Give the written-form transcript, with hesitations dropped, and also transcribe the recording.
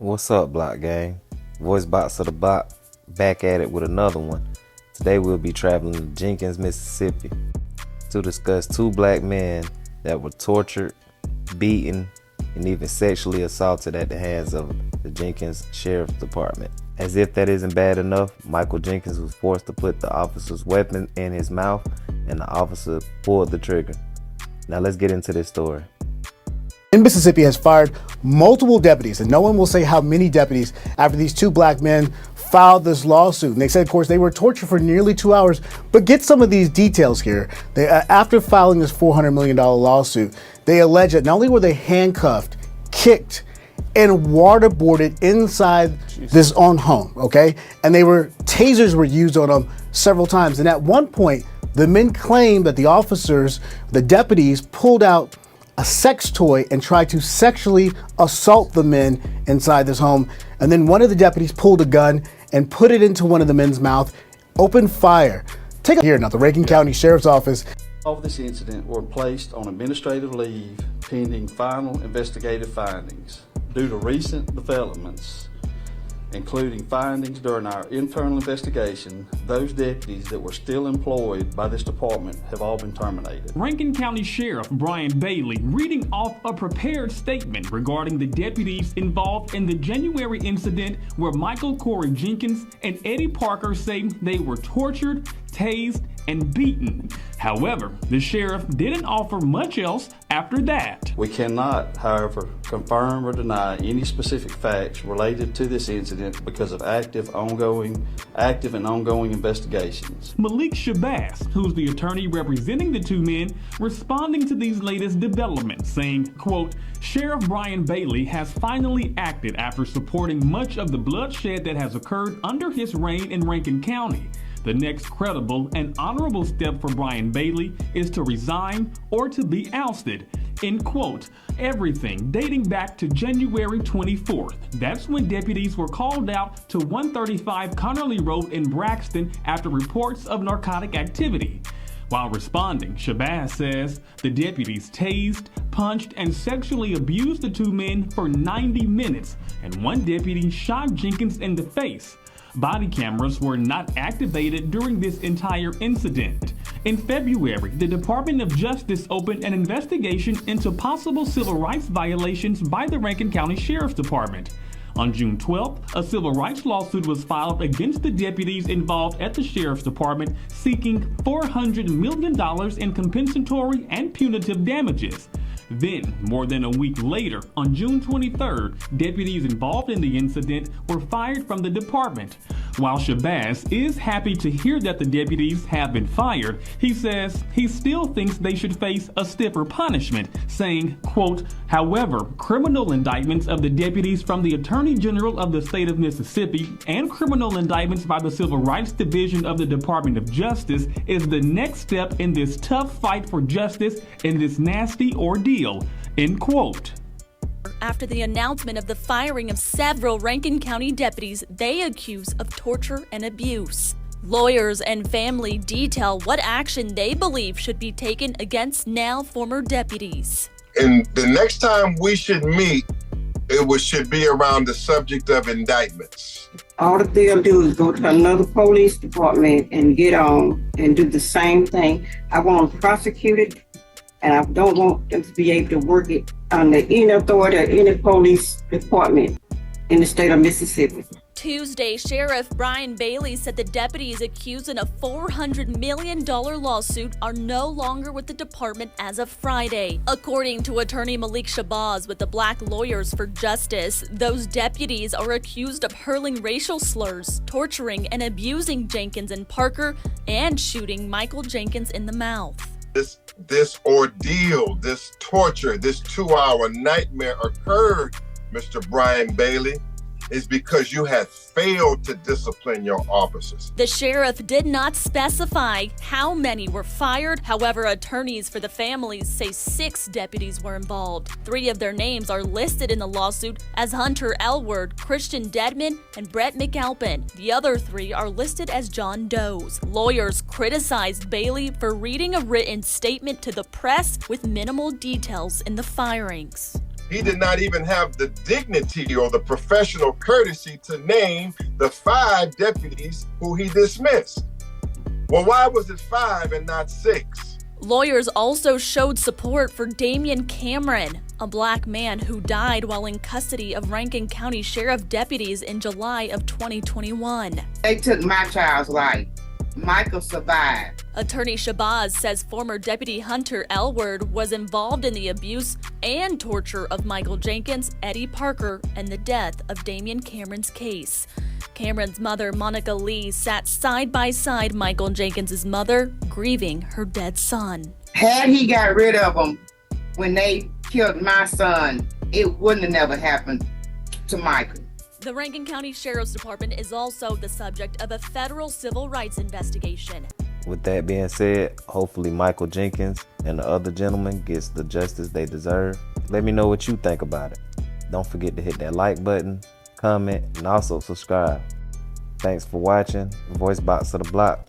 What's up, Block Gang? Voice Box of the Block, back at it with another one. Today we'll be traveling to Jenkins, Mississippi to discuss two black men that were tortured, beaten, and even sexually assaulted at the hands of the Jenkins Sheriff's Department. As if that isn't bad enough, Michael Jenkins was forced to put the officer's weapon in his mouth, and the officer pulled the trigger. Now let's get into this story. Mississippi has fired multiple deputies, and no one will say how many deputies after these two black men filed this lawsuit. And they said, of course, they were tortured for nearly 2 hours. But get some of these details here. After filing this $400 million lawsuit, they allege that not only were they handcuffed, kicked, and waterboarded inside this own home, okay? And tasers were used on them several times. And at one point, the men claimed that the deputies pulled out a sex toy and tried to sexually assault the men inside this home. And then one of the deputies pulled a gun and put it into one of the men's mouth, opened fire. Take a here now, the Rankin County Sheriff's Office. Of this incident were placed on administrative leave pending final investigative findings. Due to recent developments, including findings during our internal investigation, those deputies that were still employed by this department have all been terminated. Rankin County Sheriff Brian Bailey reading off a prepared statement regarding the deputies involved in the January incident where Michael Corey Jenkins and Eddie Parker say they were tortured, tased, and beaten. However, the sheriff didn't offer much else after that. We cannot, however, confirm or deny any specific facts related to this incident because of active and ongoing investigations. Malik Shabazz, who's the attorney representing the two men, responding to these latest developments, saying, quote, Sheriff Brian Bailey has finally acted after supporting much of the bloodshed that has occurred under his reign in Rankin County. The next credible and honorable step for Brian Bailey is to resign or to be ousted. End quote. Everything dating back to January 24th. That's when deputies were called out to 135 Connerly Road in Braxton after reports of narcotic activity. While responding, Shabazz says the deputies tased, punched, and sexually abused the two men for 90 minutes, and one deputy shot Jenkins in the face. Body cameras were not activated during this entire incident. In February, the Department of Justice opened an investigation into possible civil rights violations by the Rankin County Sheriff's Department. On June 12th, a civil rights lawsuit was filed against the deputies involved at the Sheriff's Department, seeking $400 million in compensatory and punitive damages. Then, more than a week later, on June 23rd, deputies involved in the incident were fired from the department. While Shabazz is happy to hear that the deputies have been fired, he says he still thinks they should face a stiffer punishment, saying, quote, however, criminal indictments of the deputies from the Attorney General of the state of Mississippi and criminal indictments by the Civil Rights Division of the Department of Justice is the next step in this tough fight for justice in this nasty ordeal, end quote. After the announcement of the firing of several Rankin County deputies they accuse of torture and abuse. Lawyers and family detail what action they believe should be taken against now former deputies. And the next time we should meet, should be around the subject of indictments. All that they'll do is go to another police department and get on and do the same thing. I want them prosecuted, and I don't want them to be able to work it under any authority or any police department in the state of Mississippi. Tuesday, Sheriff Brian Bailey said the deputies accused in a $400 million lawsuit are no longer with the department as of Friday. According to attorney Malik Shabazz with the Black Lawyers for Justice, those deputies are accused of hurling racial slurs, torturing and abusing Jenkins and Parker, and shooting Michael Jenkins in the mouth. This ordeal, this torture, this 2-hour nightmare occurred, Mr. Brian Bailey, is because you have failed to discipline your officers. The sheriff did not specify how many were fired. However, attorneys for the families say 6 deputies were involved. 3 of their names are listed in the lawsuit as Hunter Elward, Christian Dedman, and Brett McAlpin. The other 3 are listed as John Does. Lawyers criticized Bailey for reading a written statement to the press with minimal details in the firings. He did not even have the dignity or the professional courtesy to name the 5 deputies who he dismissed. Well, why was it 5 and not 6? Lawyers also showed support for Damian Cameron, a black man who died while in custody of Rankin County Sheriff deputies in July of 2021. They took my child's life. Michael survived. Attorney Shabazz says former Deputy Hunter Elward was involved in the abuse and torture of Michael Jenkins, Eddie Parker, and the death of Damian Cameron's case. Cameron's mother, Monica Lee, sat side by side Michael Jenkins' mother, grieving her dead son. Had he got rid of them when they killed my son, it wouldn't have never happened to Michael. The Rankin County Sheriff's Department is also the subject of a federal civil rights investigation. With that being said, hopefully Michael Jenkins and the other gentlemen gets the justice they deserve. Let me know what you think about it. Don't forget to hit that like button, comment, and also subscribe. Thanks for watching. Voice Box of the Block.